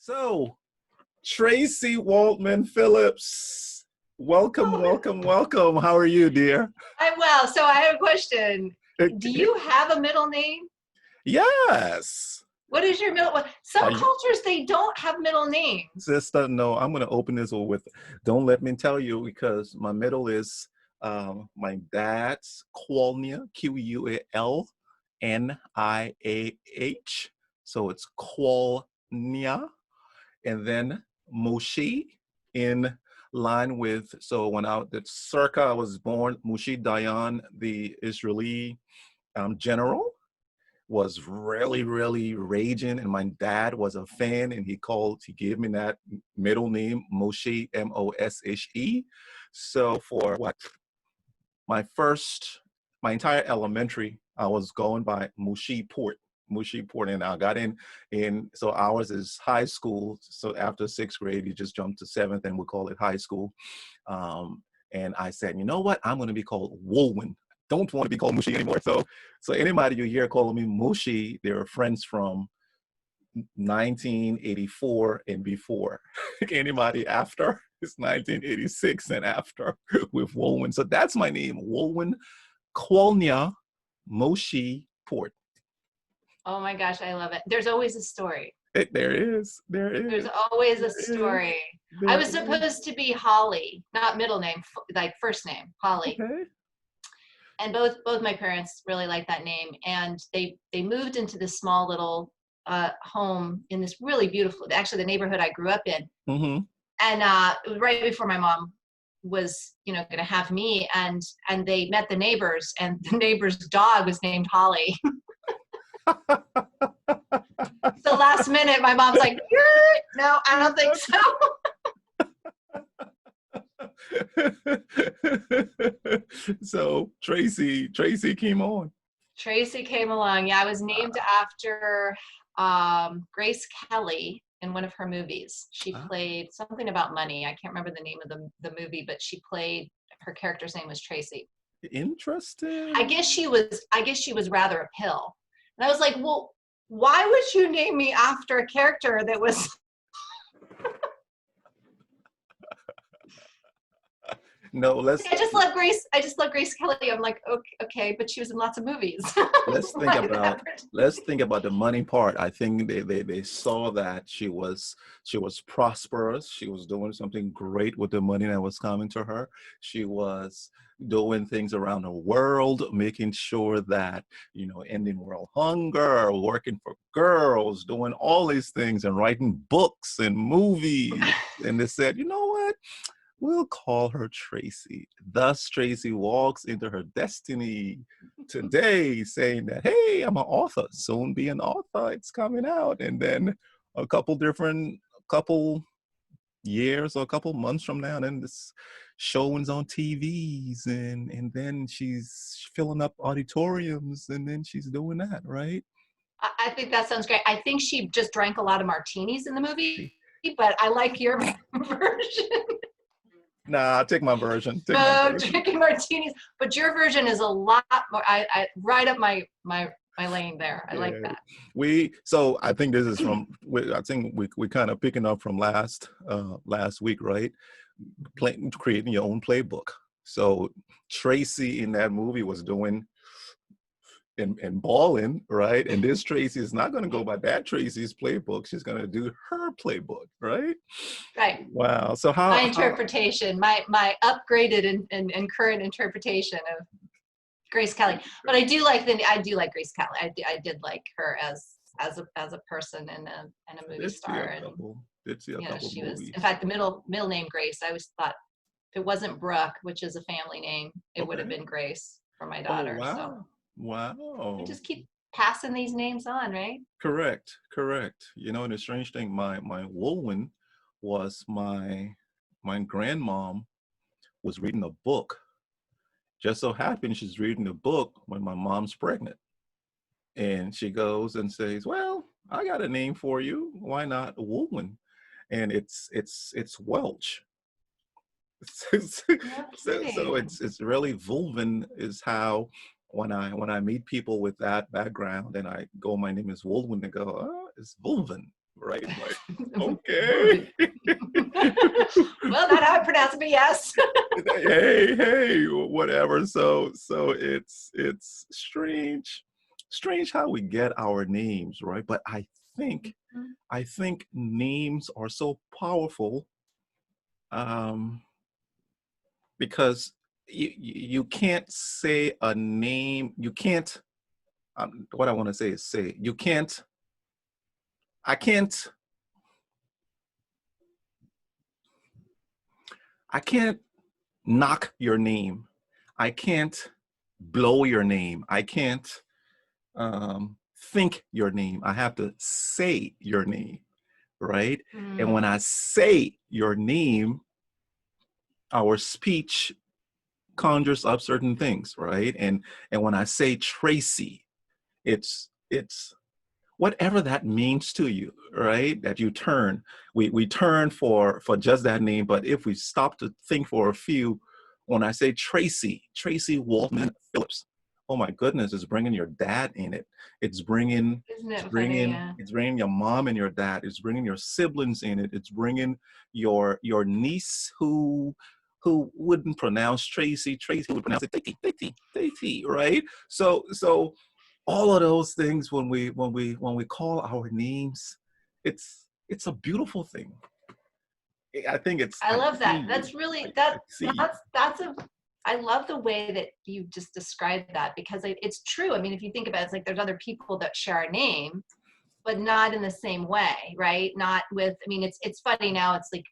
So, Traci Waldman Philips, welcome, Oh, welcome, welcome. How are you, dear? I'm well. So I have a question. Do you have a middle name? Yes. What is your middle? Some Are you, cultures, they don't have middle names. sister? No, I'm going to open this with, don't let me tell you, because my middle is my dad's Qualnia, Qualniah. So it's Qualnia. And then Mushi in line with, so when I was born, Mushi Dayan, the Israeli general, was really, really raging, and my dad was a fan, and he gave me that middle name, Moshe, Moshe. So for my first, my entire elementary, I was going by Wulwyn.Porte, and I got so ours is high school. So after sixth grade, you just jump to seventh, and we call it high school. And I said, you know what? I'm going to be called Wulwyn. Don't want to be called Mushi anymore. So anybody you hear calling me Mushi, they're friends from 1984 and before. Anybody after it's 1986 and after with Wulwyn. So that's my name, Wulwyn Qualnia Moshi Port. Oh my gosh, I love it. There's always a story. There is. There's always a story. I was supposed to be Holly, not middle name, like first name, Holly. Okay. And both my parents really liked that name. And they moved into this small little home in this really beautiful, actually the neighborhood I grew up in. Mm-hmm. And it was right before my mom was, going to have me, and they met the neighbors, and the neighbor's dog was named Holly. So last minute, my mom's like, no, I don't think so. So Traci came on. Traci came along. Yeah, I was named after Grace Kelly in one of her movies. She played something about money. I can't remember the name of the movie, but her character's name was Traci. Interesting. I guess she was rather a pill. And I was like, well, why would you name me after a character that was No, I just love Grace Kelly. I'm like, okay, but she was in lots of movies. let's think about the money part. I think they saw that she was prosperous. She was doing something great with the money that was coming to her. She was doing things around the world, making sure that, ending world hunger, working for girls, doing all these things and writing books and movies. And they said, you know what? We'll call her Traci. Thus, Traci walks into her destiny today saying that, hey, I'm an author, soon be an author, it's coming out. And then a couple years or a couple months from now, then this showings on TVs, and then she's filling up auditoriums, and then she's doing that, right? I think that sounds great. I think she just drank a lot of martinis in the movie, but I like your version. Nah, I'll take my version. Drinking martinis, but your version is a lot more. I right up my lane there. I like that. So I think this is I think we kind of picking up from last week, right? Creating your own playbook. So Traci in that movie was doing and balling, right? And this Traci is not going to go by that Traci's playbook. She's going to do her playbook, right? Right. Wow. So my interpretation, my upgraded and current interpretation of Grace Kelly. But I do like Grace Kelly. I did like her as a person and a movie star. Did see a couple she movies. was. In fact, the middle name Grace. I always thought if it wasn't Brooke, which is a family name, it would have been Grace for my daughter. Oh, wow. So wow. We just keep passing these names on, right? Correct. And the strange thing, my Wulwyn was my grandmom was reading a book. Just so happened she's reading a book when my mom's pregnant. And she goes and says, well, I got a name for you. Why not Wulwyn? And it's Welsh. So it's really Wulwyn is how when I meet people with that background and I go, my name is Wulwyn, they go, oh, it's Wulwyn. right? Like, okay. Well, not how I pronounce it, but yes. Hey, whatever. So it's strange how we get our names, right? But I think names are so powerful, um, because you can't say a name. You can't. What I want to say is say you can't. I can't. I can't knock your name. I can't blow your name. I can't think your name. I have to say your name, right? And when I say your name, our speech conjures up certain things, right? And when I say Traci, it's whatever that means to you, right? That you turn, we turn for just that name. But if we stop to think for a few, when I say Traci Waldman Philips, oh my goodness, it's bringing your dad in it. It's bringing, Isn't it funny? Yeah. it's bringing your mom and your dad. It's bringing your siblings in it. It's bringing your niece who wouldn't pronounce Traci would pronounce it Tati, right? So all of those things when we call our names, it's a beautiful thing. I think it's I I love see that. you. That's really I see you. that's a I love the way that you just described that because it's true. I mean, if you think about it, it's like there's other people that share our name, but not in the same way, right? Not with. I mean, it's funny now. It's like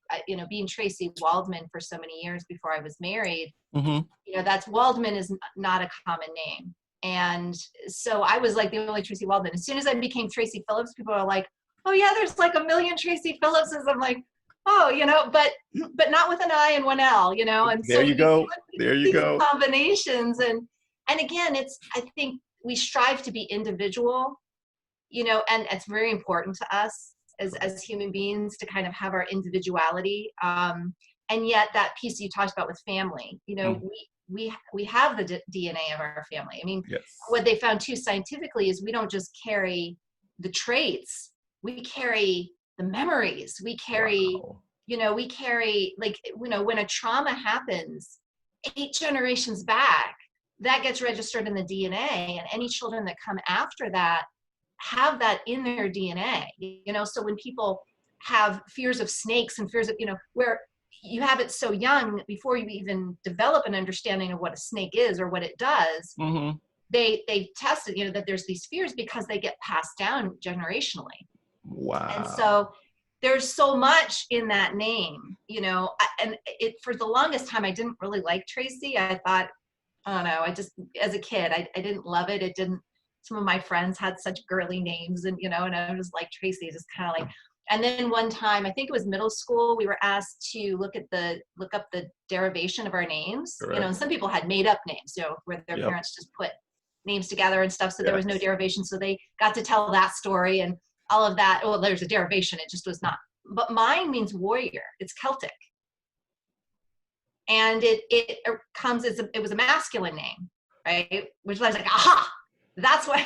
being Traci Waldman for so many years before I was married. Mm-hmm. That's Waldman is not a common name, and so I was like the only Traci Waldman. As soon as I became Traci Phillips, people are like, "Oh yeah, there's like a million Traci Phillipses." I'm like, oh, but not with an I and one L, and There so you we go. put There you these go. combinations and again, I think we strive to be individual, and it's very important to us as human beings to kind of have our individuality. And yet that piece you talked about with family, Mm, we have the DNA of our family. I mean, yes. what they found too scientifically is we don't just carry the traits, we carry the memories, Wow. we carry like, when a trauma happens 8 generations back, that gets registered in the DNA, and any children that come after that have that in their DNA. So when people have fears of snakes and fears of, where you have it so young before you even develop an understanding of what a snake is or what it does, Mm-hmm. they tested, that there's these fears because they get passed down generationally. And Wow. so there's so much in that name, and it for the longest time I didn't really like Traci. I thought, I don't know, I just as a kid I didn't love it. It didn't. Some of my friends had such girly names, and I was like Traci, just kind of like. And then one time, I think it was middle school, we were asked to look up the derivation of our names. And Correct. some people had made up names, where their Yep. parents just put names together and stuff, so there was no Yes. derivation. So they got to tell that story and all of that. Well, there's a derivation, it just was not. But mine means warrior. It's Celtic, and it comes as it was a masculine name, right? Which I was like, aha, that's what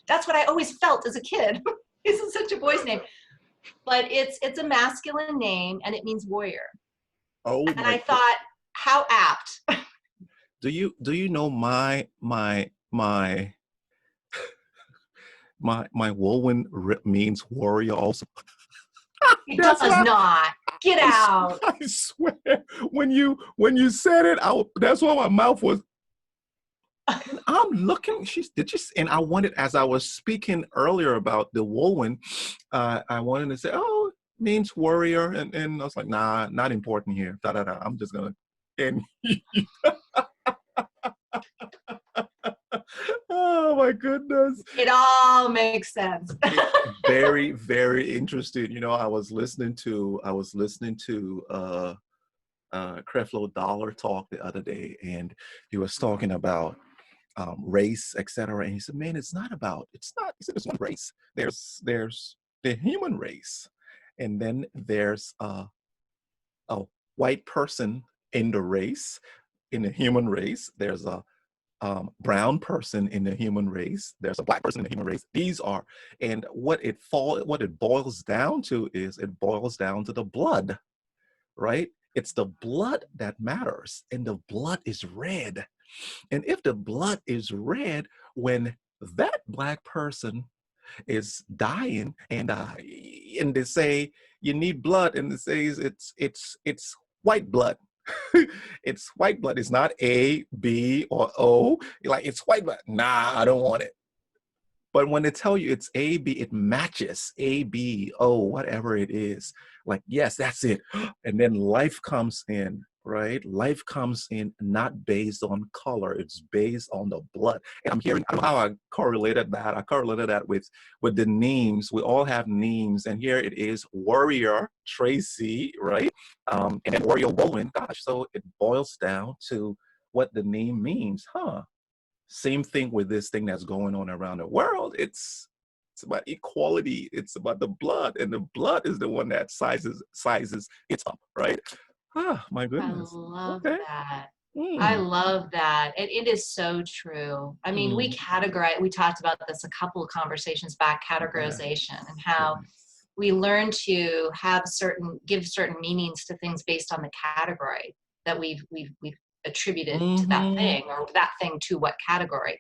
that's what I always felt as a kid. This is such a boy's name, but it's a masculine name and it means warrior. Oh And my I God. thought, how apt. Do you know my Wulwyn means warrior also? It That's does why not. Get out. I swear when you said it, that's why my mouth was. And I'm looking. And I wanted, as I was speaking earlier about the Wulwyn, I wanted to say, oh, it means warrior, and I was like, nah, not important here. Da da da. I'm just gonna. And oh my goodness. It all makes sense. It's very, very interesting. I was listening to Creflo Dollar talk the other day, and he was talking about race, etc. And he said, "Man, it's not. He said, there's one race. There's the human race, and then there's a white person in the race, in the human race. There's a brown person in the human race. There's a black person in the human race. These are, and what it boils down to is it boils down to the blood, right? It's the blood that matters, and the blood is red. And if the blood is red, when that black person is dying, and they say you need blood, and it says it's white blood. It's white blood. It's not A, B, or O. Like, it's white blood. Nah, I don't want it. But when they tell you it's A, B, it matches A, B, O, whatever it is. Like, yes, that's it. And then life comes in, right? Life comes in not based on color. It's based on the blood. And I'm hearing, I don't know how I correlated that. I correlated that with the names. We all have names. And here it is, Warrior Traci, right? And then Warrior Wulwyn. Gosh, so it boils down to what the name means, huh? Same thing with this thing that's going on around the world. It's about equality. It's about the blood, and the blood is the one that sizes it up, right? Ah, my I goodness. love Okay. that. I Mm, love that. It is so true. I mean, we mm, categorize, we talked about this a couple of conversations back, categorization, yes. and how Yes. we learn to give certain meanings to things based on the category that we've attributed to that Mm-hmm. thing, or that thing to what category.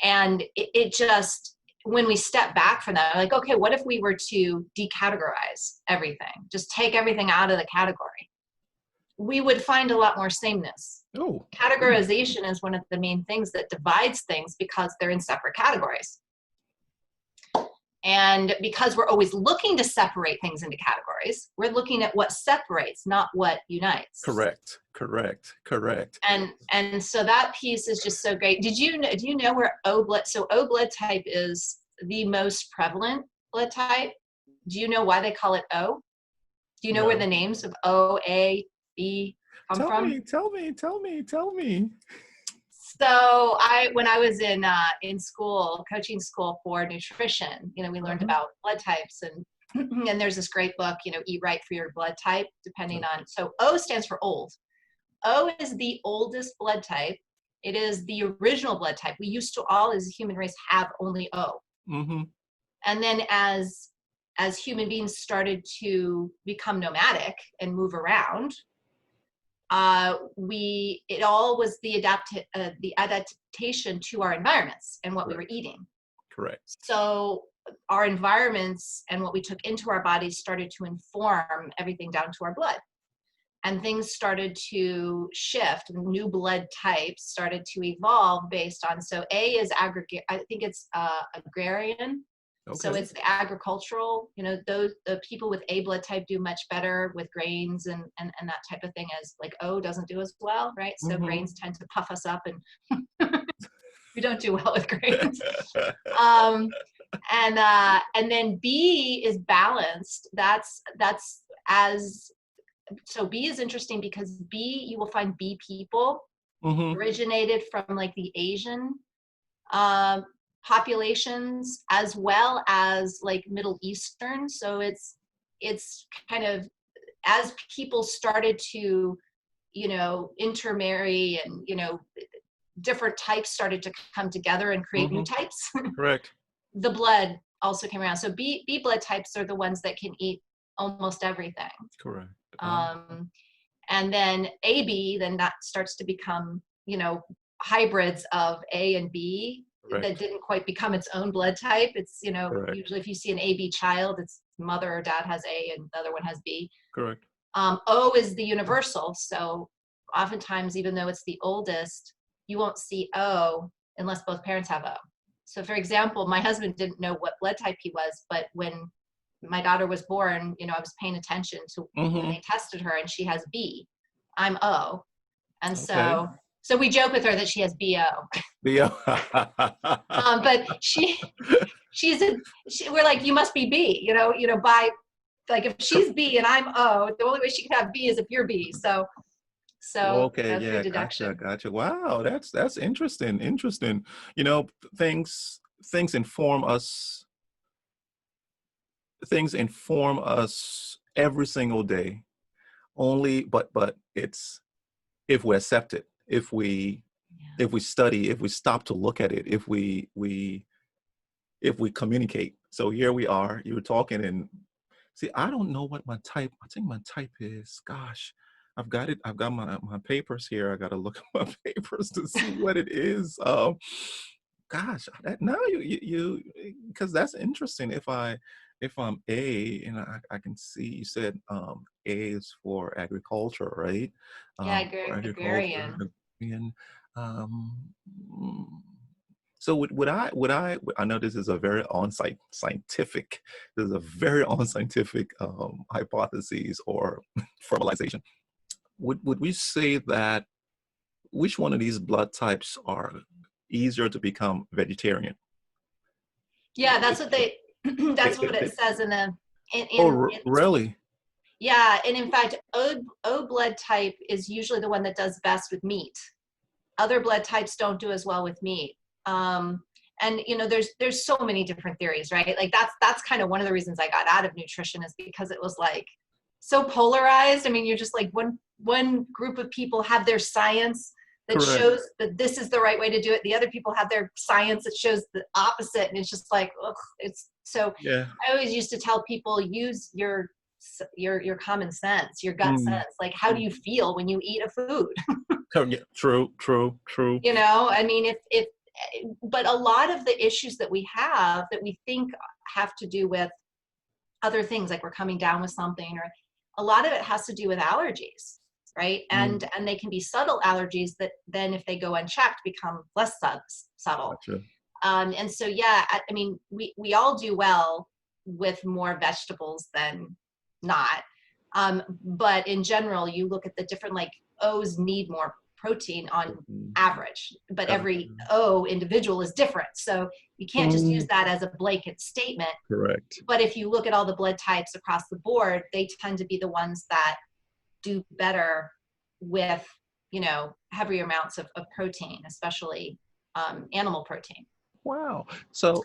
And it just, when we step back from that, like, okay, what if we were to decategorize everything, just take everything out of the category? We would find a lot more sameness. Oh. Mm, Categorization is one of the main things that divides things because they're in separate categories. And because we're always looking to separate things into categories, we're looking at what separates, not what unites. correct. Correct. Correct. And so that piece is just so great. Do you know where O blood, so O blood type is the most prevalent blood type? Do you know why they call it O? Do you know where No. the names of O, A, B come Tell from? me. Tell me. Tell me. Tell me. So when I was in school, coaching school for nutrition, we learned Uh-huh. about blood types, and and there's this great book, Eat Right for Your Blood Type, depending on. So O stands for old. O is the oldest blood type. It is the original blood type. We used to all, as a human race, have only O. Mm-hmm. And then as human beings started to become nomadic and move around, it all was the adaptation to our environments and what we were Correct. eating. Correct. So our environments and what we took into our bodies started to inform everything down to our blood. And things started to shift. New blood types started to evolve based on, so A is aggregate, I think it's agrarian. So Okay. it's the agricultural, the people with A blood type do much better with grains and that type of thing, as like O doesn't do as well, right? So Mm-hmm. grains tend to puff us up, and we don't do well with grains. Um, and then B is balanced. As So B is interesting because B, you will find B people Mm-hmm. originated from like the Asian uh, populations, as well as like Middle Eastern. So it's kind of, as people started to intermarry, and different types started to come together and create new Mm-hmm. types. Correct. The blood also came around. So B blood types are the ones that can eat almost everything. Correct. Um, and then AB, then that starts to become, hybrids of A and B that Correct. didn't quite become its own blood type. It's, Correct. usually if you see an AB child, it's mother or dad has A and the other one has B. Correct. O is the universal. So oftentimes, even though it's the oldest, you won't see O unless both parents have O. So for example, my husband didn't know what blood type he was, but when my daughter was born, I was paying attention to when Mm-hmm. they tested her, and she has B. I'm O. And Okay. so we joke with her that she has BO. The But we're like, you must be B, by, like, if she's B and I'm O, the only way she can have B is if you're B. So okay, through yeah, gotcha, deduction. gotcha. Wow, that's interesting, interesting. You know, things inform us, things inform us every single day. Only, but it's if we accept it, if we if we study, if we stop to look at it, if we communicate. So here we are, you were talking, and see, I don't know what my type, I think my type is, gosh, I've got it. I've got my papers here. I got to look at my papers to see what it is. Gosh, now because that's interesting. If I'm A, and I can see you said A is for agriculture, right? Yeah, For agriculture, agrarian. and um, mm, so would I know this is a very scientific, this is a very unscientific hypothesis or formalization. Would we say that which one of these blood types are easier to become vegetarian? Yeah, that's what they They- that's they- what it they- says in the oh, it's really? yeah, and in fact, O blood type is usually the one that does best with meat. Other blood types don't do as well with meat. And you know, there's so many different theories, right? Like that's kind of one of the reasons I got out of nutrition, is because it was like so polarized. I mean, you're just like one group of people have their science that Correct. shows that this is the right way to do it. The other people have their science that shows the opposite, and it's just like, ugh, it's so. Yeah. I always used to tell people, use your common sense, your gut Mm. sense. Like, how do you feel when you eat a food? Yeah, true, true, true. You know, I mean, if but a lot of the issues that we have that we think have to do with other things, like we're coming down with something, or a lot of it has to do with allergies, right? Mm. And they can be subtle allergies that then, if they go unchecked, become less subtle. Gotcha. And so, yeah, I mean, we all do well with more vegetables than not. But in general, you look at the different, like, O's need more protein on Mm. average, but Gotcha. every O individual is different. So you can't just use that as a blanket statement. Correct. But if you look at all the blood types across the board, they tend to be the ones that do better with, you know, heavier amounts of protein, especially animal protein. Wow. So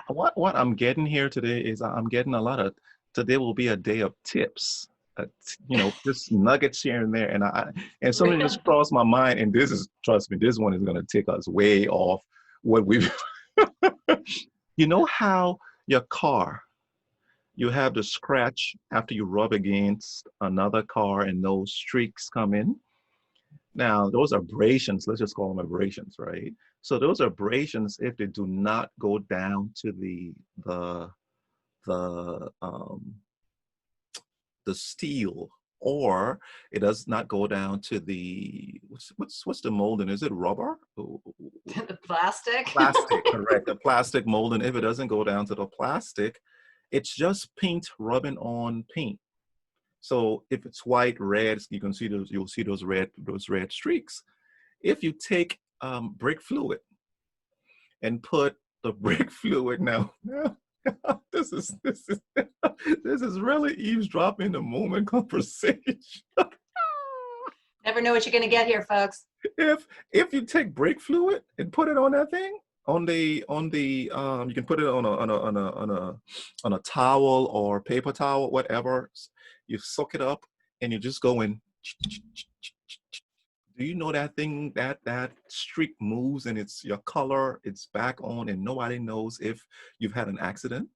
what I'm getting here today is I'm getting a lot of, today will be a day of tips. Just nuggets here and there, and something Really? just crossed my mind, and this is, trust me, this one is gonna take us way off what we've. You know how your car, you have the scratch after you rub against another car and those streaks come in. Now, those are abrasions, let's just call them abrasions, right? So those abrasions, if they do not go down to the um, the steel, or it does not go down to the, what's the molding? Is it rubber? The plastic. Plastic, correct. The plastic molding. If it doesn't go down to the plastic, it's just paint rubbing on paint. So if it's white, red, you can see those. You'll see those red streaks. If you take brake fluid and put the brake fluid now. This is this is really eavesdropping the moment conversation. Never know what you're going to get here, folks. If you take brake fluid and put it on that thing, you can put it on a towel or paper towel, whatever. You suck it up and you just go in. Do you know that thing, that streak moves, and it's your color, it's back on, and nobody knows if you've had an accident?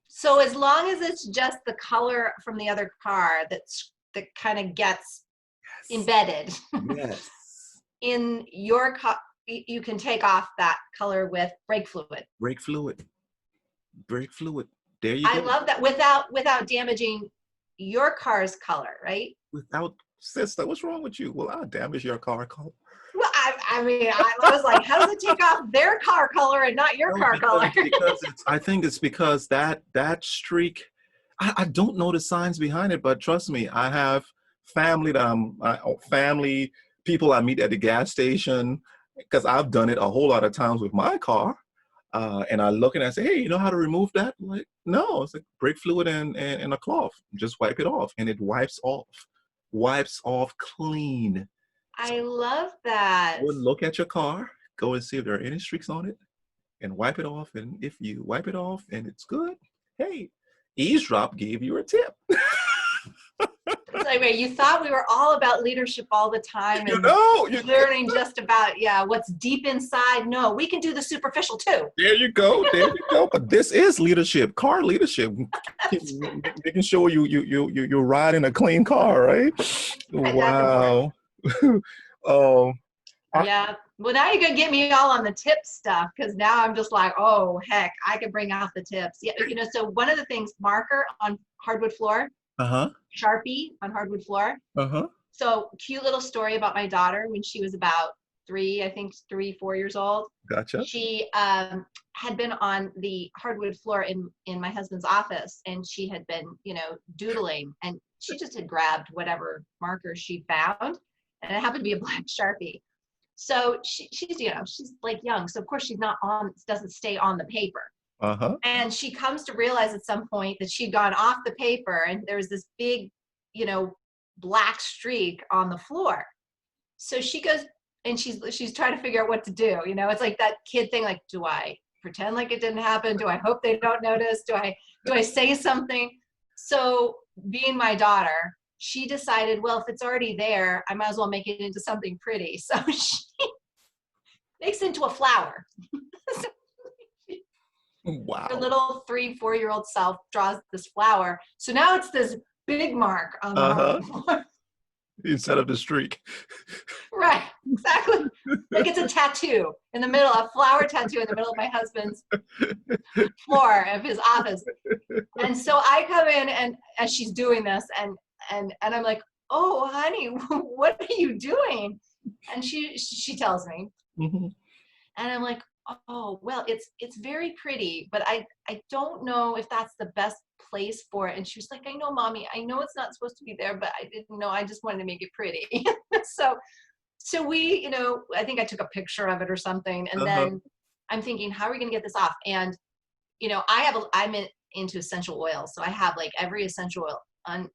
So as long as it's just the color from the other car that kind of gets embedded Yes. in your car, you can take off that color with brake fluid. Brake fluid. Brake fluid. There you I go. love that, without damaging your car's color, right? Without, sister, what's wrong with you? Well, I'll damage your car color. Well, I mean, I was like, how does it take off their car color and not your car color? I think it's because that streak, I don't know the science behind it, but trust me, I have family family people I meet at the gas station, because I've done it a whole lot of times with my car. And I look and I say, hey, you know how to remove that? I'm like, no, it's like brake fluid and a cloth. Just wipe it off, and it wipes off clean. I love that. Go and look at your car, go and see if there are any streaks on it, and wipe it off. And if you wipe it off and it's good, hey, Eavesdrop gave you a tip. It's like, wait, you thought we were all about leadership all the time You and know, learning just about, yeah, what's deep inside. No, we can do the superficial too. there you go. There you go. But this is leadership, car leadership. Making sure you're riding a clean car, right? That's important. Wow. um, I, Yeah. Well, now you're going to get me all on the tip stuff because now I'm just like, oh, heck, I can bring out the tips. Yeah. So one of the things, marker on hardwood floor, uh-huh. Sharpie on hardwood floor. Uh-huh. So cute little story about my daughter when she was about 4 years old. Gotcha. She had been on the hardwood floor in my husband's office, and she had been, doodling, and she just had grabbed whatever marker she found, and it happened to be a black Sharpie. So she's she's like young, so of course she's not on, doesn't stay on the paper. Uh-huh. And she comes to realize at some point that she'd gone off the paper, and there was this big, black streak on the floor. So she goes and she's trying to figure out what to do. It's like that kid thing, like, do I pretend like it didn't happen? Do I hope they don't notice? Do I say something? So being my daughter, she decided, well, if it's already there, I might as well make it into something pretty. So she makes it into a flower. Wow. Her little 3-4-year-old self draws this flower. So now it's this big mark on the hardwood floor. Instead of the streak. Right, exactly. Like it's a tattoo in the middle, a flower tattoo in the middle of my husband's floor of his office. And so I come in, and as she's doing this, and I'm like, oh, honey, what are you doing? And she tells me. Mm-hmm. And I'm like, oh, well, it's very pretty, but I don't know if that's the best place for it. And she was like, I know, mommy, I know it's not supposed to be there, but I didn't know, I just wanted to make it pretty. so we, I think I took a picture of it or something, and then I'm thinking, how are we going to get this off? And I'm into essential oils, so I have like every essential oil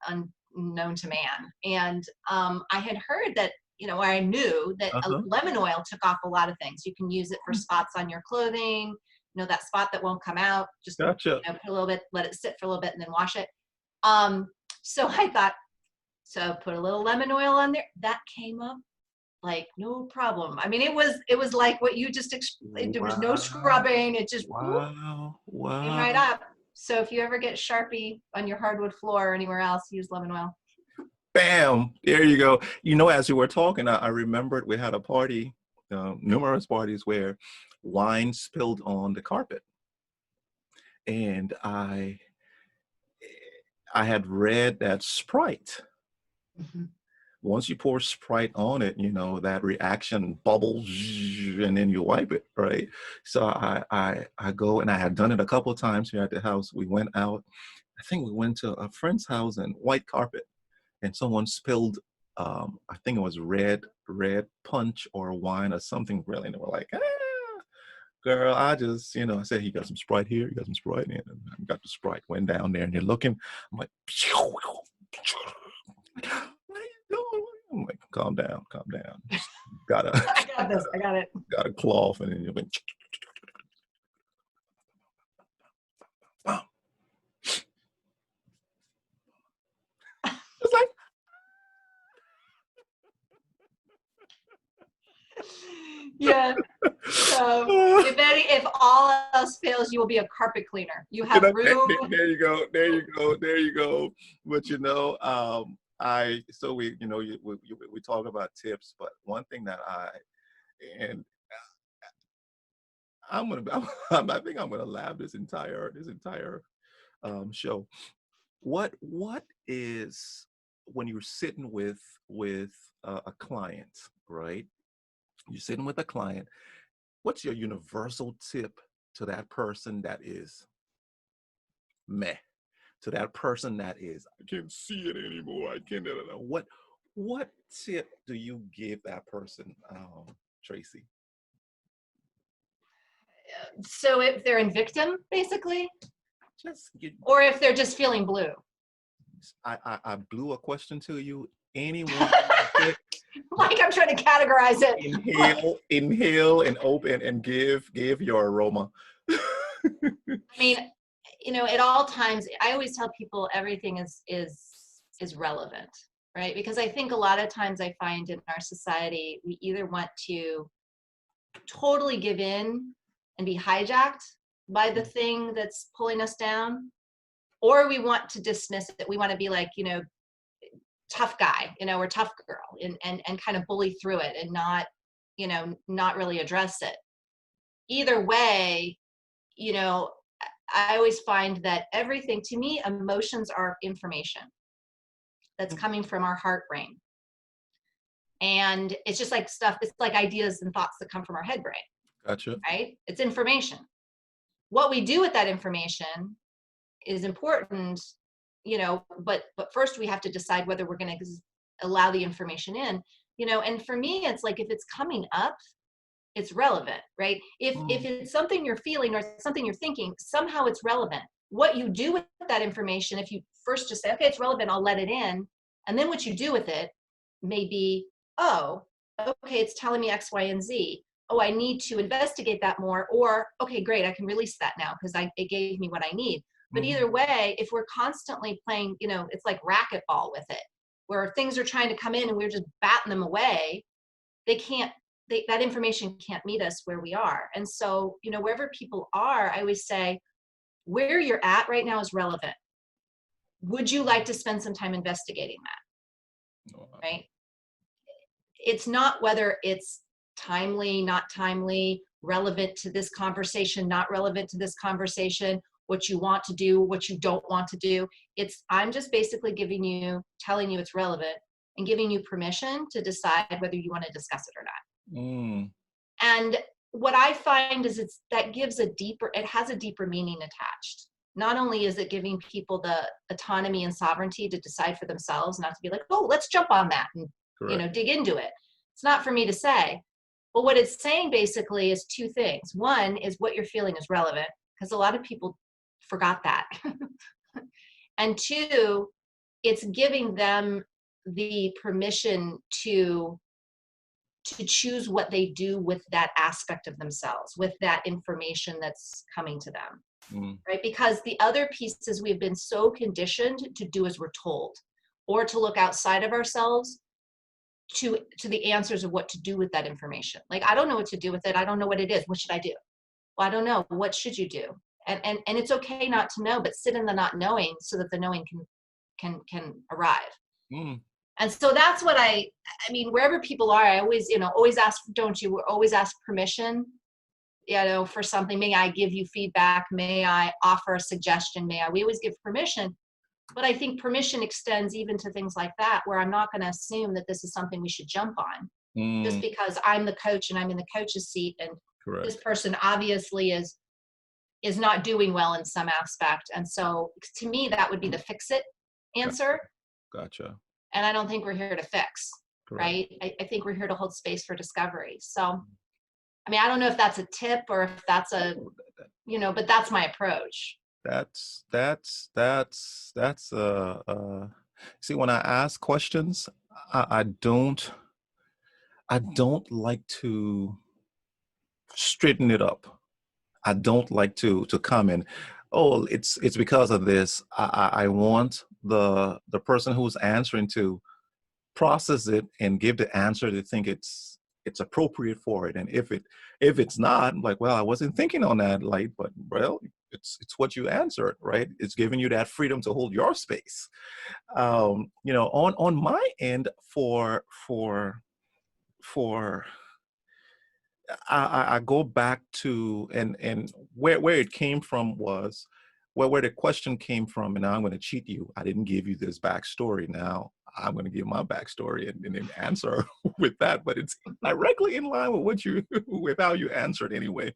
unknown to man. And I had heard that, I knew that lemon oil took off a lot of things. You can use it for spots on your clothing, that spot that won't come out. Just Gotcha. put a little bit, let it sit for a little bit, and then wash it. So I thought, so put a little lemon oil on there. That came up like no problem. I mean, it was like what you just explained. There was no scrubbing. It just wow. came right up. So if you ever get Sharpie on your hardwood floor or anywhere else, use lemon oil. Bam! There you go. As you were talking, I remembered we had a party, numerous parties where wine spilled on the carpet, and I had read that Sprite. Mm-hmm. Once you pour Sprite on it, that reaction bubbles, and then you wipe it, right? So I go, and I had done it a couple of times here at the house. We went out. I think we went to a friend's house, and white carpet. And someone spilled, I think it was red punch or wine or something really. And they were like, girl, I just, I said, he got some Sprite here, he got some Sprite. And I got the Sprite, went down there, and you're looking. I'm like, what are you doing? I'm like, calm down. I got this, I got it. Got a cloth, and then you went. It's like, yeah. So if all else fails, you will be a carpet cleaner. You have room. There you go. But we talk about tips, but one thing that I think I'm gonna laugh this entire show. What is, when you're sitting with a client, right? You're sitting with a client. What's your universal tip to that person that is meh? To that person that is, I can't see it anymore. I can't. What tip do you give that person, Traci? So if they're in victim, basically, or if they're just feeling blue. I blew a question to you. Anyone? Like I'm trying to categorize it. Inhale, and open, and give your aroma. I mean, at all times, I always tell people everything is is relevant, right? Because I think a lot of times I find in our society, we either want to totally give in and be hijacked by the thing that's pulling us down, or we want to dismiss it. We want to be like, tough guy, or tough girl, and kind of bully through it and not really address it. Either way, I always find that everything, to me, emotions are information that's coming from our heart brain. And it's just like stuff, it's like ideas and thoughts that come from our head brain. Gotcha. Right? It's information. What we do with that information is important, but first we have to decide whether we're going to allow the information in, and for me, it's like, if it's coming up, it's relevant, right? If it's something you're feeling or something you're thinking, somehow it's relevant. What you do with that information, if you first just say, okay, it's relevant, I'll let it in. And then what you do with it may be, oh, okay, it's telling me X, Y, and Z. Oh, I need to investigate that more. Or, okay, great, I can release that now because it gave me what I need. But either way, if we're constantly playing, it's like racquetball with it, where things are trying to come in and we're just batting them away, that information can't meet us where we are. And so, wherever people are, I always say, where you're at right now is relevant. Would you like to spend some time investigating that? Right? It's not whether it's timely, not timely, relevant to this conversation, not relevant to this conversation, what you want to do, what you don't want to do. I'm just basically telling you it's relevant and giving you permission to decide whether you want to discuss it or not. And what I find is it has a deeper meaning attached. Not only is it giving people the autonomy and sovereignty to decide for themselves, not to be like, oh, let's jump on that and dig into it. It's not for me to say. But what it's saying basically is two things. One is what you're feeling is relevant, because a lot of people forgot that. And two, it's giving them the permission to choose what they do with that aspect of themselves, with that information that's coming to them, right? Because the other pieces, we've been so conditioned to do as we're told, or to look outside of ourselves to the answers of what to do with that information. Like, I don't know what to do with it. I don't know what it is. What should I do? Well, I don't know. What should you do? And it's okay not to know, but sit in the not knowing so that the knowing can arrive. And so that's what I mean, wherever people are, I always, always ask, always ask permission, for something. May I give you feedback? May I offer a suggestion? We always give permission. But I think permission extends even to things like that, where I'm not going to assume that this is something we should jump on just because I'm the coach and I'm in the coach's seat. And this person obviously is not doing well in some aspect. And so to me, that would be the fix it answer. Gotcha. And I don't think we're here to fix, right? I think we're here to hold space for discovery. So, I mean, I don't know if that's a tip or if that's but that's my approach. See, when I ask questions, I don't like to straighten it up. I don't like to comment, oh, it's because of this. I want the person who's answering to process it and give the answer they think it's appropriate for it. And if it's not, I'm like, well, I wasn't thinking on that light, but well, it's what you answered, right? It's giving you that freedom to hold your space. On my end, for I go back to and where it came from was where the question came from, and now I'm going to cheat you. I didn't give you this backstory. Now I'm going to give my backstory and then answer with that, but it's directly in line with with how you answered anyway.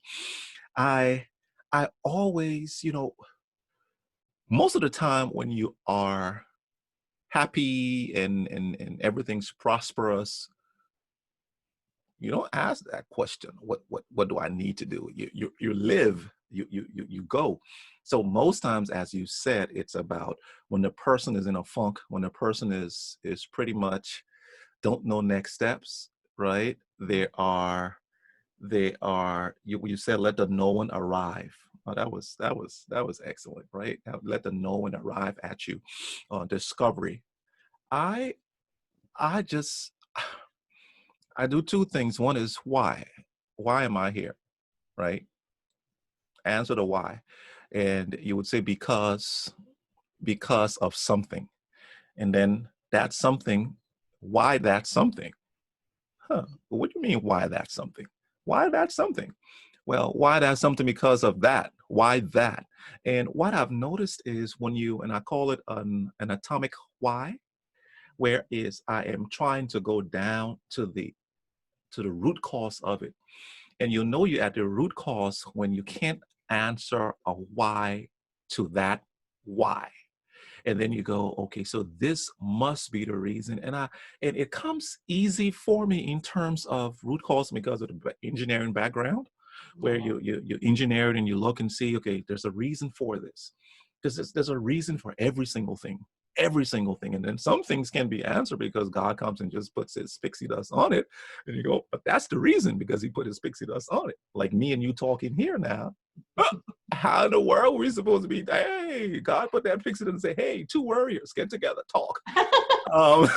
I always, most of the time when you are happy and everything's prosperous, you don't ask that question. What do I need to do? You live, you go. So most times, as you said, it's about when the person is in a funk, when the person is pretty much don't know next steps, right? You said let the knowing arrive. Oh, that was excellent, right? Let the knowing arrive at you. Discovery. I I just I do two things. One is why. Why am I here? Right? Answer the why. And you would say because of something. And then that something, why that something? Huh. What do you mean why that something? Why that something? Well, why that something because of that? Why that? And what I've noticed is when you, and I call it an atomic why, where is I am trying to go down to the root cause of it. And you'll know you're at the root cause when you can't answer a why to that why. And then you go, okay, so this must be the reason. And it comes easy for me in terms of root cause because of the engineering background, where Yeah. you engineer it and you look and see, okay, there's a reason for this. Because there's a reason for every single thing. Every single thing. And then some things can be answered because God comes and just puts his pixie dust on it. And you go, but that's the reason because he put his pixie dust on it. Like me and you talking here now. How in the world are we supposed to be? Hey, God put that pixie dust and say, hey, two warriors get together, talk. um,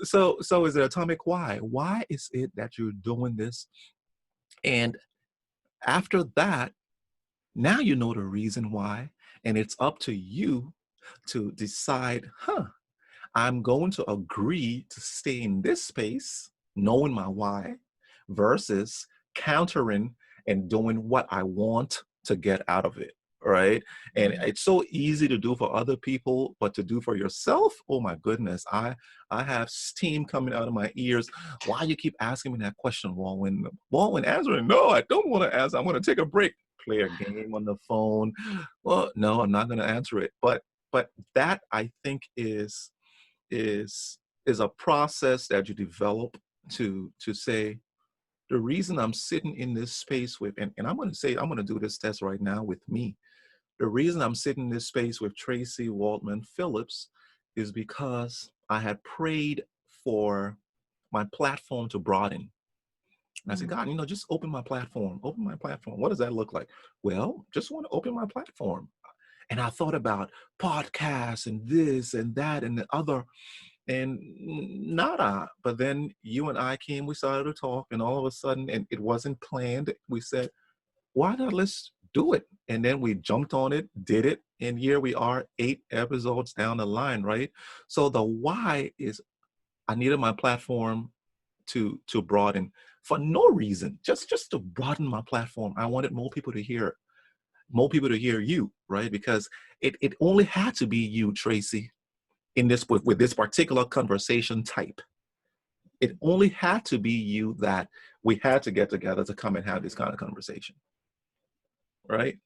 so is it atomic why? Why is it that you're doing this? And after that, now you know the reason why, and it's up to you to decide, I'm going to agree to stay in this space, knowing my why, versus countering and doing what I want to get out of it. Right. And it's so easy to do for other people, but to do for yourself, oh my goodness, I have steam coming out of my ears. Why you keep asking me that question, Wulwyn? Wulwyn, answering, no, I don't want to answer. I'm going to take a break, play a game on the phone. Well, no, I'm not going to answer it. But that I think is a process that you develop to say the reason I'm sitting in this space with, and I'm going to say I'm going to do this test right now with me. The reason I'm sitting in this space with Traci Waldman Philips is because I had prayed for my platform to broaden. And I said, God, just open my platform. Open my platform. What does that look like? Well, just want to open my platform. And I thought about podcasts and this and that and the other, and nada. But then you and I came, we started to talk, and all of a sudden, and it wasn't planned, we said, why not let's do it? And then we jumped on it, did it, and here we are 8 episodes down the line, right? So the why is I needed my platform to broaden for no reason, just to broaden my platform. I wanted more people to hear, more people to hear you, right? Because it only had to be you, Traci, in this with this particular conversation type. It only had to be you that we had to get together to come and have this kind of conversation, right?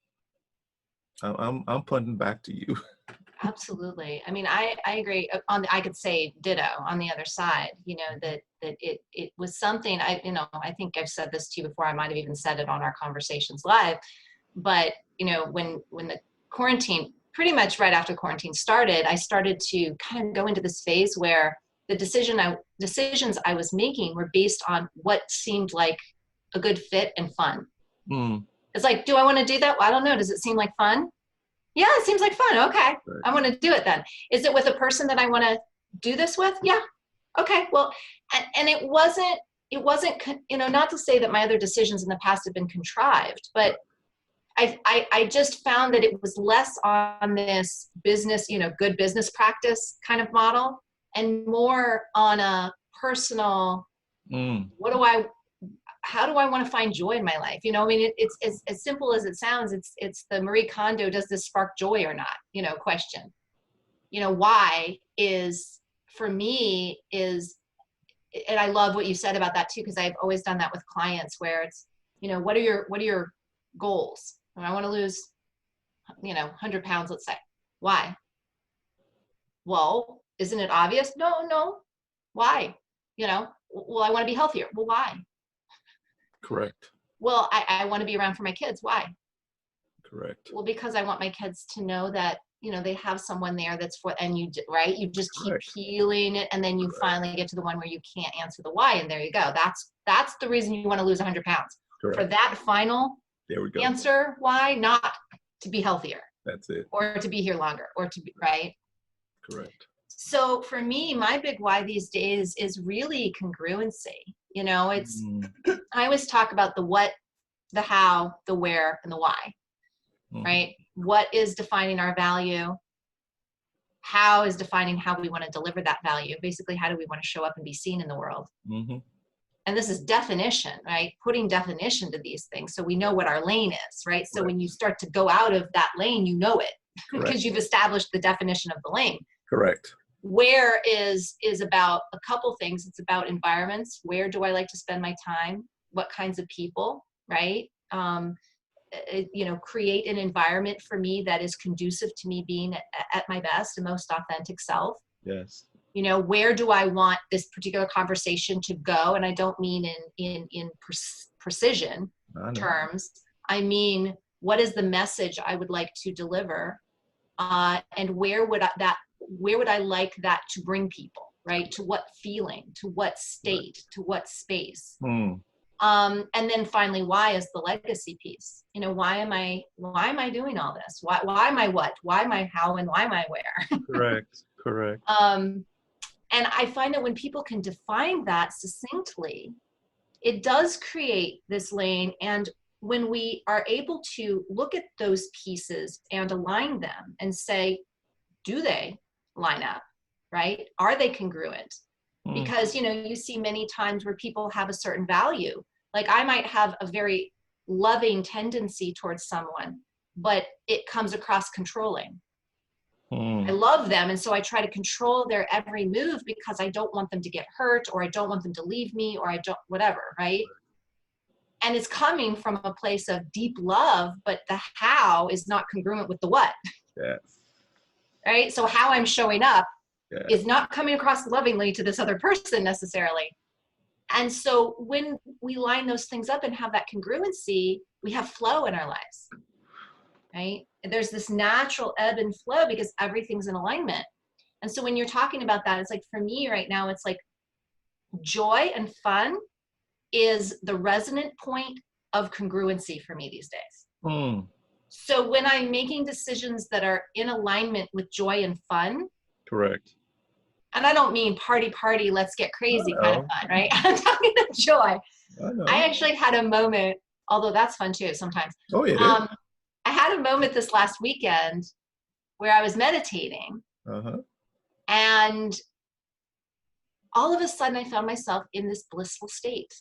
I'm putting back to you. Absolutely. I mean, I agree. I could say ditto on the other side. That it was something. I think I've said this to you before. I might have even said it on our conversations live. But when the quarantine, pretty much right after quarantine started, I started to kind of go into this phase where the decisions I was making were based on what seemed like a good fit and fun. Mm, It's like, do I want to do that? Well, I don't know. Does it seem like fun? Yeah, it seems like fun. Okay, right. I want to do it then. Is it with a person that I want to do this with? Yeah. Okay. Well, and it wasn't, not to say that my other decisions in the past have been contrived, but I just found that it was less on this business, good business practice kind of model, and more on a personal, Mm, how do I want to find joy in my life? I mean, it's as simple as it sounds. It's the Marie Kondo, does this spark joy or not? Question. Why is, for me, and I love what you said about that too, because I've always done that with clients where it's, what are your goals? I want to lose, 100 pounds, let's say. Why? Well, isn't it obvious? No. Why? Well, I want to be healthier. Well, why? correct. Well, I want to be around for my kids. Why? Correct. Well, because I want my kids to know that, they have someone there that's for, and right? You just keep Correct. peeling it, and then you Correct. finally get to the one where you can't answer the why, and there you go. That's the reason you want to lose 100 pounds. For Correct. that final There we go. answer, why? Not to be healthier That's it. or to be here longer or to be, right? Correct. So for me, my big why these days is really congruency. You know, it's, I always talk about the what, the how, the where, and the why, right? What is defining our value? How is defining how we want to deliver that value? Basically, how do we want to show up and be seen in the world? And this is definition, right? Putting definition to these things so we know what our lane is, right? So when you start to go out of that lane, you know it because you've established the definition of the lane. Correct. Where is about a couple things. It's about environments. Where do I like to spend my time? What kinds of people, right? You know, create an environment for me that is conducive to me being at my best and most authentic self. Yes. You know, where do I want this particular conversation to go? And I don't mean in precision terms. I mean, what is the message I would like to deliver? And where would I like that to bring people, right? To what feeling, to what state, to what space? And then finally, why is the legacy piece? You know, why am I doing all this? Why am I what? Why am I how? And why am I where? Correct. And I find that when people can define that succinctly, it does create this lane. And when we are able to look at those pieces and align them and say, do they line up, right? Are they congruent? Because, you know, you see many times where people have a certain value. Like I might have a very loving tendency towards someone, but it comes across controlling. I love them, and so I try to control their every move because I don't want them to get hurt, or I don't want them to leave me, or I don't, whatever, right? And it's coming from a place of deep love, but the how is not congruent with the what. Yes. Right? So how I'm showing up is not coming across lovingly to this other person necessarily. And so when we line those things up and have that congruency, we have flow in our lives, right? There's this natural ebb and flow because everything's in alignment. And so when you're talking about that, it's like, for me right now, it's like joy and fun is the resonant point of congruency for me these days. So when I'm making decisions that are in alignment with joy and fun. Correct. And I don't mean party, let's get crazy kind of fun, right? I'm talking about joy. I actually had a moment, although that's fun too sometimes. Oh, yeah. I had a moment this last weekend where I was meditating. And all of a sudden I found myself in this blissful state.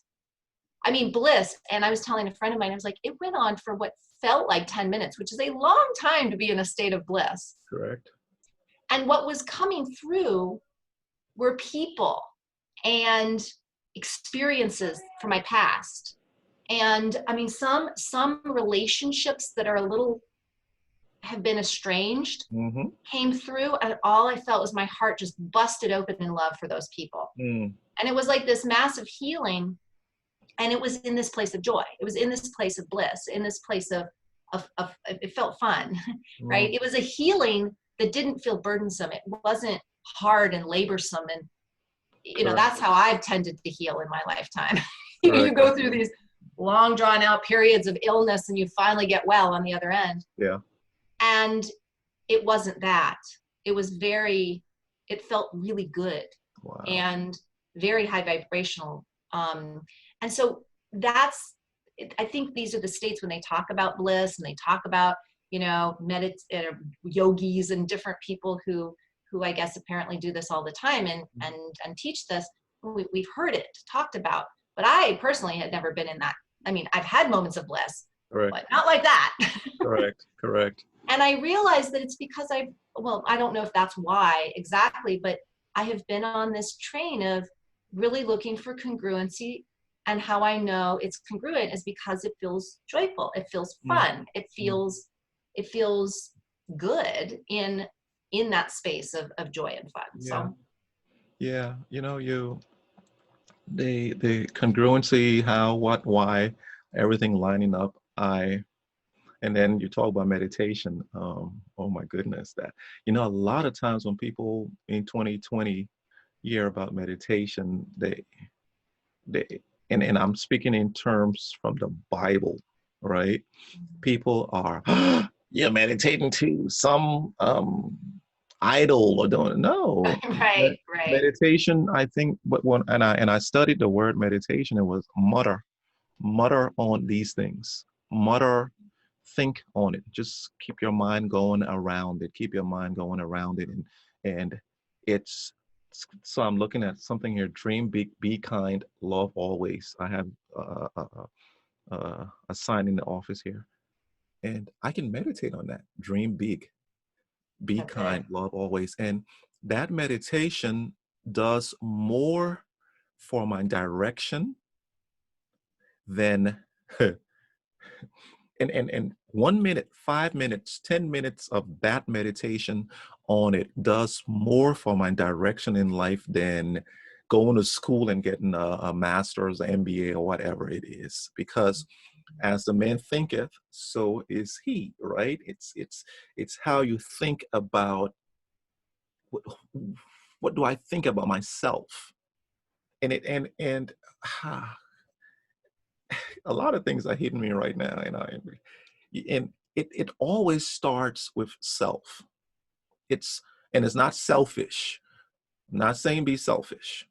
I mean, bliss. And I was telling a friend of mine, I was like, it went on for what felt like 10 minutes, which is a long time to be in a state of bliss. Correct. And what was coming through were people and experiences from my past. And I mean, some relationships that are a little, have been estranged, came through, and all I felt was my heart just busted open in love for those people. And it was like this massive healing. And it was in this place of joy. It was in this place of bliss, in this place of it felt fun, right? It was a healing that didn't feel burdensome. It wasn't hard and laborsome. And, you know, that's how I've tended to heal in my lifetime. You go through these long drawn out periods of illness and you finally get well on the other end. Yeah. And it wasn't that. It was it felt really good. Wow. And very high vibrational. And so I think these are the states when they talk about bliss and they talk about, you know, yogis and different people who I guess apparently do this all the time and teach this. We've heard it talked about, but I personally had never been in that. I mean, I've had moments of bliss, but not like that. Correct. And I realized that it's because I don't know if that's why exactly, but I have been on this train of really looking for congruency. And how I know it's congruent is because it feels joyful. It feels fun. It feels good in that space of joy and fun. Yeah. So yeah, you know, the congruency, how, what, why, everything lining up. And then you talk about meditation. Oh my goodness, that, you know, a lot of times when people in 2020 hear about meditation, they and I'm speaking in terms from the Bible, right? People are, you're meditating too. Some idle or don't know. Right, right. Meditation, I think, but when and I studied the word meditation, it was mutter on these things, mutter, think on it. Just keep your mind going around it. Keep your mind going around it, and it's so I'm looking at something here. Dream big, be kind, love always. I have a sign in the office here, and I can meditate on that. Dream big, be That's it. kind, love always. And that meditation does more for my direction than and 1 minute, 5 minutes, 10 minutes of that meditation on it does more for my direction in life than going to school and getting a master's, an MBA, or whatever it is. Because as the man thinketh, so is he, right? It's how you think about what, what do I think about myself? And it and a lot of things are hitting me right now, and it always starts with self. It's and it's not selfish. I'm not saying be selfish.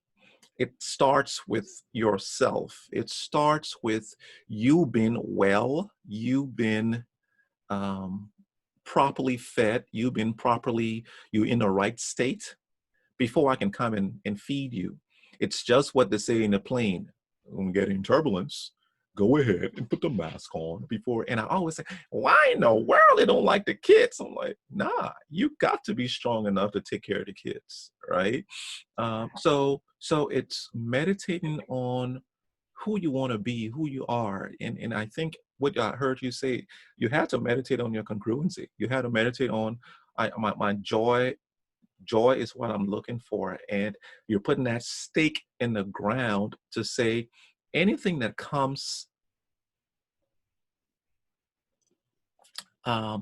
It starts with yourself. It starts with you being well, you been um, properly fed, you've been properly, you in the right state before I can come and feed you. It's just what they say in the plane. When getting turbulence, go ahead and put the mask on before. And I always say, why in the world they don't like the kids? I'm like, nah, you got to be strong enough to take care of the kids, right? So it's meditating on who you want to be, who you are. And I think what I heard you say, you had to meditate on your congruency. You had to meditate on my joy is what I'm looking for. And you're putting that stake in the ground to say anything that comes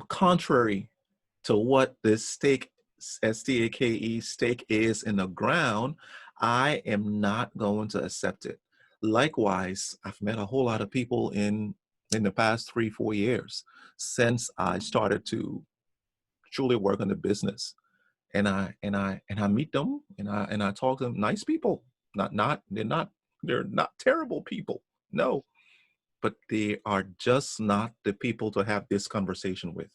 contrary to what this stake, stake, stake is in the ground, I am not going to accept it. Likewise, I've met a whole lot of people in the past 3-4 years since I started to truly work on the business. And I meet them and I talk to them. Nice people, they're not terrible people. No, but they are just not the people to have this conversation with,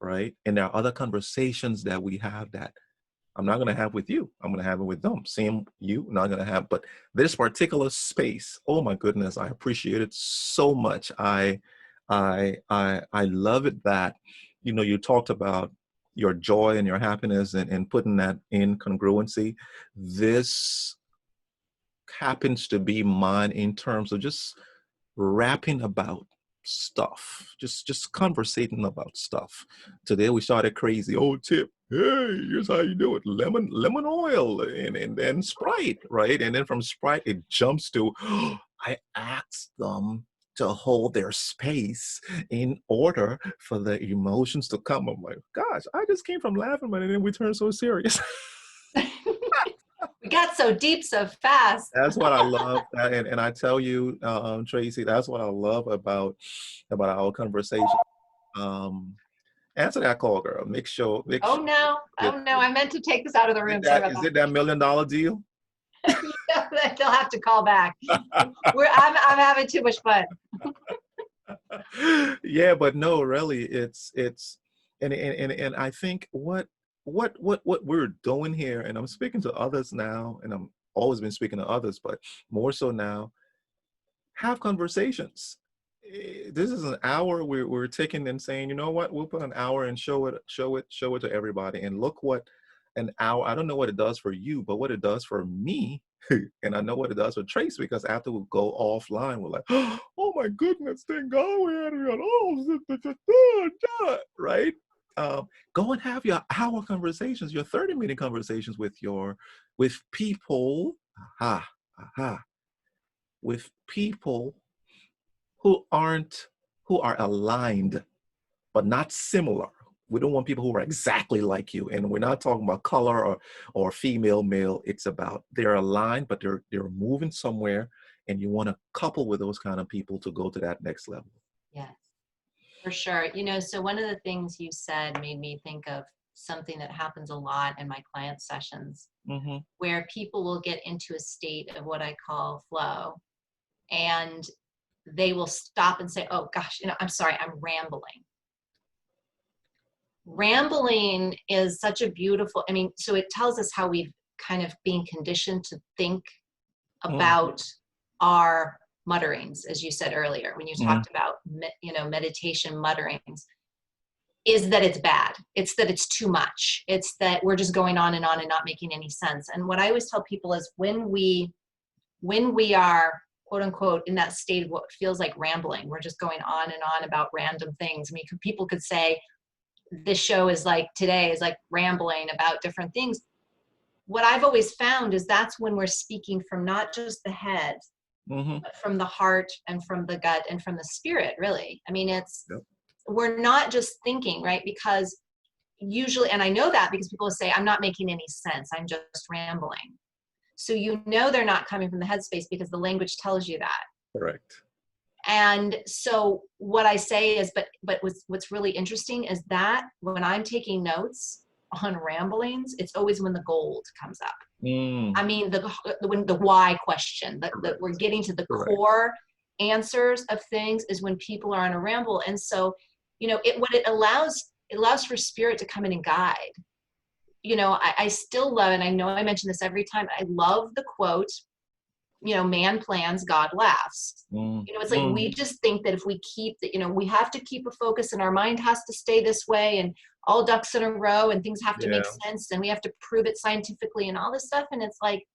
right? And there are other conversations that we have that I'm not going to have with you. I'm going to have it with them. Same you, not going to have. But this particular space, oh my goodness, I appreciate it so much. I love it that, you talked about your joy and your happiness and putting that in congruency. This happens to be mine in terms of just rapping about stuff, just conversating about stuff. Today we started crazy. Oh, tip. Hey, here's how you do it. Lemon oil and then Sprite, right? And then from Sprite it jumps to I asked them to hold their space in order for the emotions to come. I'm like, gosh, I just came from laughing, but then we turned so serious. We got so deep so fast. That's what I love, and I tell you, Traci, that's what I love about our conversation. Um, Answer that call, girl. Make Oh sure no, that, oh no, I meant to take this out of the room. Sorry about is it that $1 million deal? that. They'll have to call back. I'm having too much fun. Yeah, but no, really, it's and I think what we're doing here, and I'm speaking to others now, and I'm always been speaking to others, but more so now, have conversations. This is an hour we're taking and saying, you know what, we'll put an hour and show it to everybody. And look what an hour, I don't know what it does for you, but what it does for me, and I know what it does for Trace, because after we go offline, we're like, oh my goodness, thank God we had it on. Right? Go and have your hour conversations, your 30-minute conversations with people. Aha, aha, with people who are aligned but not similar. We don't want people who are exactly like you, and we're not talking about color or female, male. It's about they're aligned, but they're moving somewhere, and you want to couple with those kind of people to go to that next level. Yes, for sure. So one of the things you said made me think of something that happens a lot in my client sessions, Mm-hmm. where people will get into a state of what I call flow, and they will stop and say, oh gosh, I'm sorry, I'm rambling. Rambling is such a beautiful, so it tells us how we've kind of been conditioned to think about our mutterings, as you said earlier, when you talked about, meditation mutterings, is that it's bad. It's that it's too much. It's that we're just going on and not making any sense. And what I always tell people is when we are, quote unquote, in that state of what feels like rambling, we're just going on and on about random things. People could say, this show is like, today is like rambling about different things. What I've always found is that's when we're speaking from not just the head, but from the heart and from the gut and from the spirit, really. We're not just thinking, right? Because usually, and I know that because people will say, I'm not making any sense, I'm just rambling. So they're not coming from the headspace because the language tells you that. Correct. And so what I say is, but what's really interesting is that when I'm taking notes on ramblings, it's always when the gold comes up. When the why question, that we're getting to the core answers of things, is when people are on a ramble. And so, it allows for spirit to come in and guide. I still love, and I know I mention this every time, I love the quote, man plans, God laughs. It's like we just think that if we keep we have to keep a focus, and our mind has to stay this way, and all ducks in a row, and things have to make sense, and we have to prove it scientifically and all this stuff. And it's like,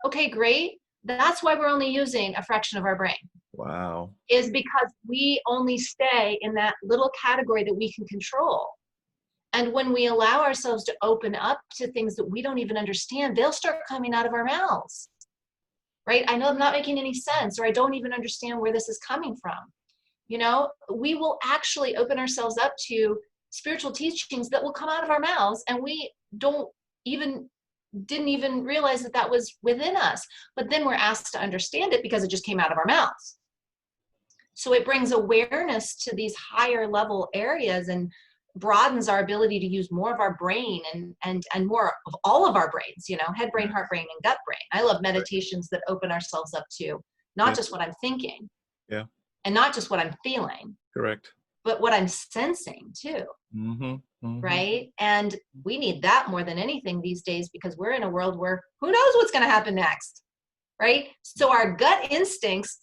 okay, great. That's why we're only using a fraction of our brain. Wow. Is because we only stay in that little category that we can control. And when we allow ourselves to open up to things that we don't even understand, they'll start coming out of our mouths. Right? I know I'm not making any sense, or I don't even understand where this is coming from. We will actually open ourselves up to spiritual teachings that will come out of our mouths, and we didn't even realize that was within us. But then we're asked to understand it because it just came out of our mouths. So it brings awareness to these higher level areas and broadens our ability to use more of our brain and more of all of our brains, head brain, heart brain, and gut brain. I love meditations that open ourselves up to not just what I'm thinking, and not just what I'm feeling, correct, but what I'm sensing too. Right? And we need that more than anything these days, because we're in a world where who knows what's going to happen next, right? So our gut instincts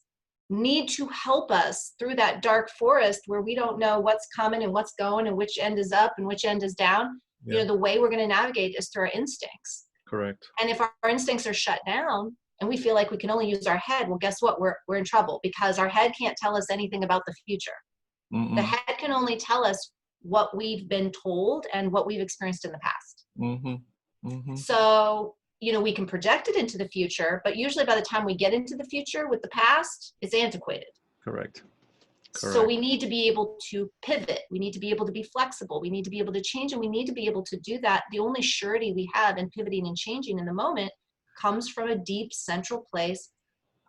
need to help us through that dark forest where we don't know what's coming and what's going and which end is up and which end is down. The way we're going to navigate is through our instincts. Correct. And if our instincts are shut down and we feel like we can only use our head, well, guess what? We're in trouble, because our head can't tell us anything about the future. The head can only tell us what we've been told and what we've experienced in the past. So we can project it into the future, but usually by the time we get into the future with the past, it's antiquated. Correct. So we need to be able to pivot. We need to be able to be flexible. We need to be able to change, and we need to be able to do that. The only surety we have in pivoting and changing in the moment comes from a deep central place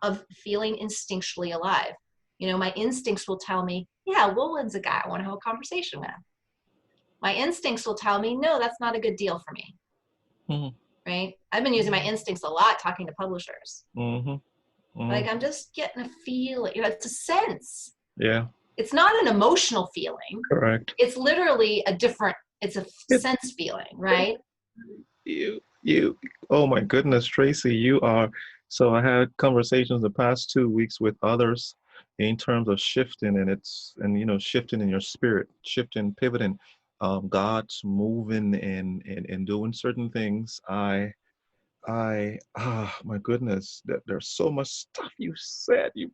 of feeling instinctually alive. My instincts will tell me, yeah, Wulwyn's a guy I want to have a conversation with. My instincts will tell me, no, that's not a good deal for me. Right? I've been using my instincts a lot talking to publishers. Like, I'm just getting a feeling, it's a sense. Yeah. It's not an emotional feeling. Correct. It's literally it's a sense feeling, right? Oh my goodness, Traci, so I had conversations the past 2 weeks with others in terms of shifting, and shifting in your spirit, shifting, pivoting, God's moving and doing certain things. My goodness, there's so much stuff you said. You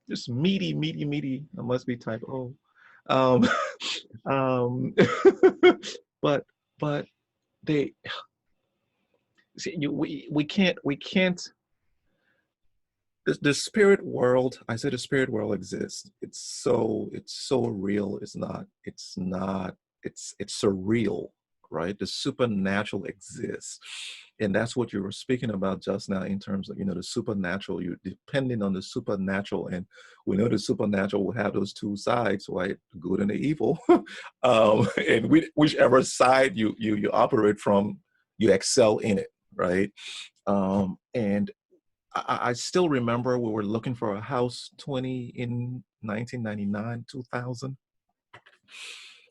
just meaty. I must be type O. But they see we can't. The spirit world. I said the spirit world exists. It's so real. It's surreal, right? The supernatural exists. And that's what you were speaking about just now in terms of, the supernatural. You're depending on the supernatural. And we know the supernatural will have those two sides, right? The good and the evil. And whichever side you operate from, you excel in it, right? And I still remember we were looking for a house in 1999, 2000,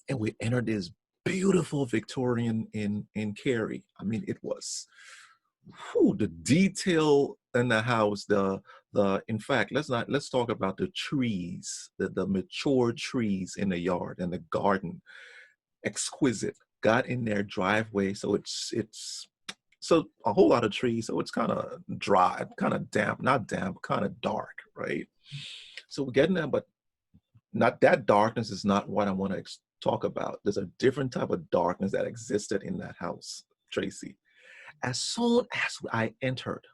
and we entered this beautiful Victorian in Cary. I mean, it was the detail in the house. In fact, let's talk about the trees, the mature trees in the yard and the garden. Exquisite. Got in their driveway, so it's so a whole lot of trees, so it's kind of dry, kind of damp, not damp, kind of dark, right? So we're getting there, but not that darkness is not what I want to talk about. There's a different type of darkness that existed in that house, Traci. As soon as I entered,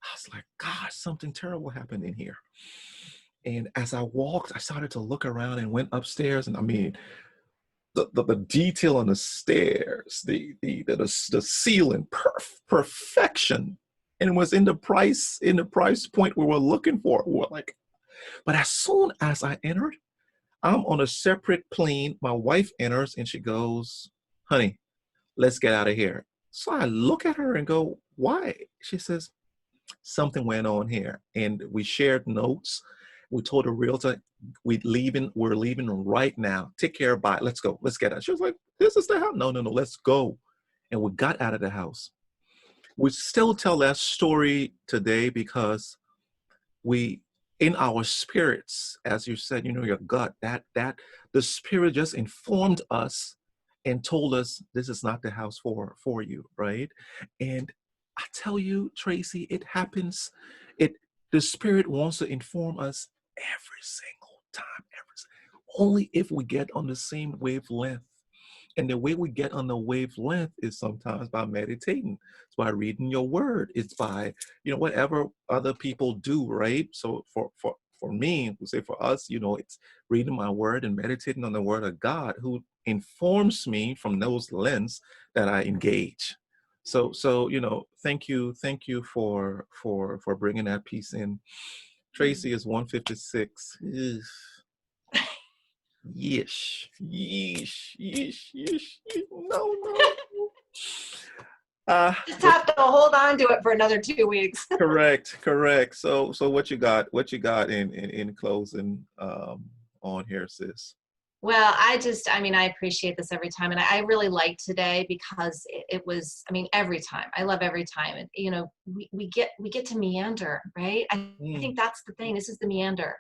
I was like, God, something terrible happened in here. And as I walked, I started to look around and went upstairs, and I mean, the detail on the stairs, the ceiling, perfection, and it was in the price point we were looking for. We were like, but as soon as I entered, I'm on a separate plane. My wife enters and she goes, "Honey, let's get out of here." So I look at her and go, "Why?" She says, "Something went on here." And we shared notes. We told the realtor, we're leaving right now. Take care, bye. Let's go. Let's get out. She was like, "This is the house." No, let's go. And we got out of the house. We still tell that story today because we, in our spirits, as you said, your gut, that the spirit just informed us and told us this is not the house for you, right? And I tell you, Traci, it happens. The spirit wants to inform us every single time, only if we get on the same wavelength. And the way we get on the wavelength is sometimes by meditating. It's by reading your word. It's by, whatever other people do, right? So for me, we say for us, it's reading my word and meditating on the word of God, who informs me from those lens that I engage. So thank you for bringing that piece in. Traci is 156. Ugh. Yeesh, yeesh, yeesh, yeesh, yeesh. No. Just have to hold on to it for another 2 weeks. Correct. So what you got in closing on here, sis? Well, I appreciate this every time. And I really liked today because it was, every time. I love every time. And, we get to meander, right? I think that's the thing. This is the meander.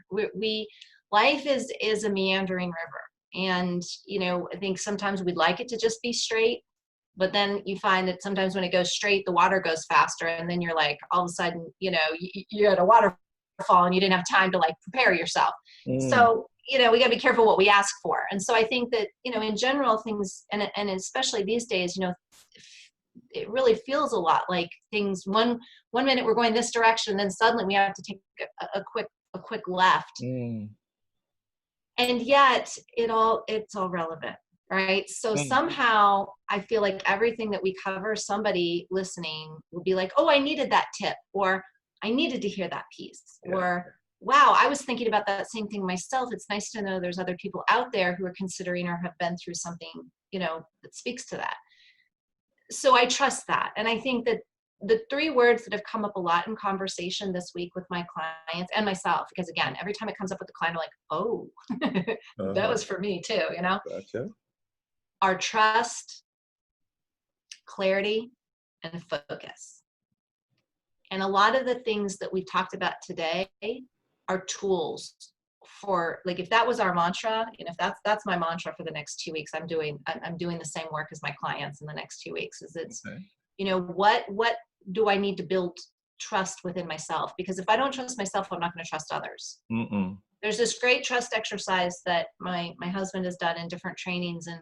Life is a meandering river. And, I think sometimes we'd like it to just be straight, but then you find that sometimes when it goes straight, the water goes faster. And then you're like, all of a sudden, you're at a waterfall and you didn't have time to like prepare yourself. So, we got to be careful what we ask for. And so I think that, in general things, and especially these days, it really feels a lot like things, one minute we're going this direction, and then suddenly we have to take a quick left. And yet it's all relevant, right? So somehow I feel like everything that we cover, somebody listening will be like, "Oh, I needed that tip," or "I needed to hear that piece," or "Wow, I was thinking about that same thing myself. It's nice to know there's other people out there who are considering or have been through something, that speaks to that." So I trust that. And I think that the 3 words that have come up a lot in conversation this week with my clients and myself, because again, every time it comes up with the client, I'm like, "Oh, that was for me too," Gotcha. Are trust, clarity, and focus. And a lot of the things that we've talked about today are tools for, like, if that was our mantra, if that's my mantra for the next 2 weeks, I'm doing the same work as my clients in the next 2 weeks, is it's, what do I need to build trust within myself? Because if I don't trust myself, I'm not going to trust others. There's this great trust exercise that my husband has done in different trainings, and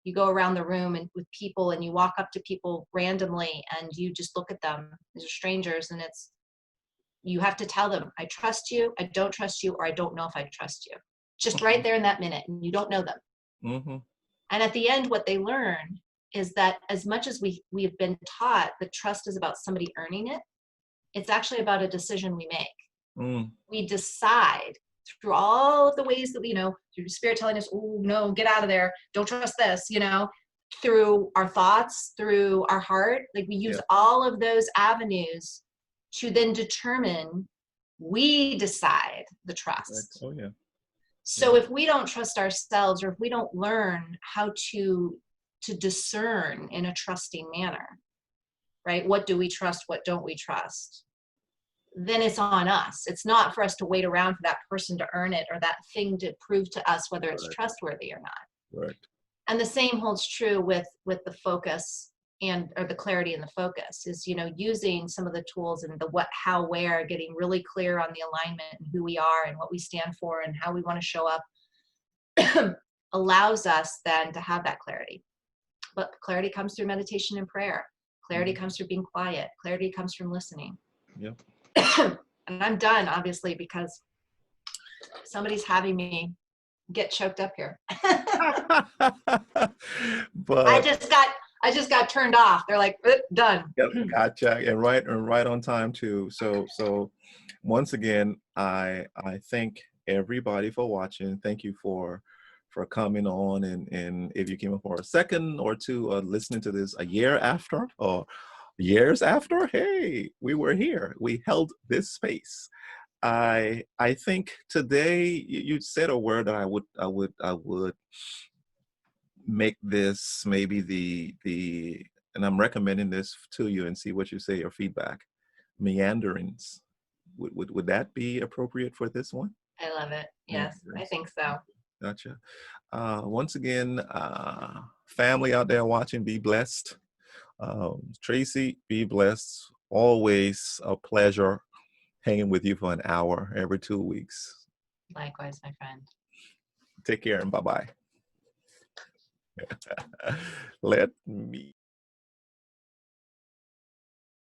you go around the room and with people, and you walk up to people randomly and you just look at them. These are strangers, and you have to tell them, "I trust you, I don't trust you, or I don't know if I trust you." Just right there in that minute, and you don't know them. And at the end, what they learn is that as much as we've been taught that trust is about somebody earning it, it's actually about a decision we make. We decide through all of the ways that we, through spirit telling us, oh no, get out of there, don't trust this, through our thoughts, through our heart, like we use all of those avenues to then determine, we decide the trust. Oh yeah. So if we don't trust ourselves, or if we don't learn how to discern in a trusting manner, right? What do we trust? What don't we trust? Then it's on us. It's not for us to wait around for that person to earn it or that thing to prove to us whether it's trustworthy or not. Right. And the same holds true with the focus or the clarity and the focus is, using some of the tools and the what, how, where, getting really clear on the alignment and who we are and what we stand for and how we want to show up allows us then to have that clarity. But clarity comes through meditation and prayer. Clarity comes through being quiet. Clarity comes from listening. Yep. And I'm done, obviously, because somebody's having me get choked up here. But I just got turned off. They're like, done. Yep, gotcha. And right on time too. So once again, I thank everybody for watching. Thank you for coming on, and if you came up for a second or two listening to this a year after or years after, hey, we were here. We held this space. I think today you said a word that I would make this maybe the and I'm recommending this to you and see what you say, your feedback. Meanderings. Would that be appropriate for this one? I love it. Yes, I think so. Gotcha. Once again, family out there watching, be blessed. Traci, be blessed. Always a pleasure hanging with you for an hour every 2 weeks. Likewise, my friend. Take care and bye-bye. Let me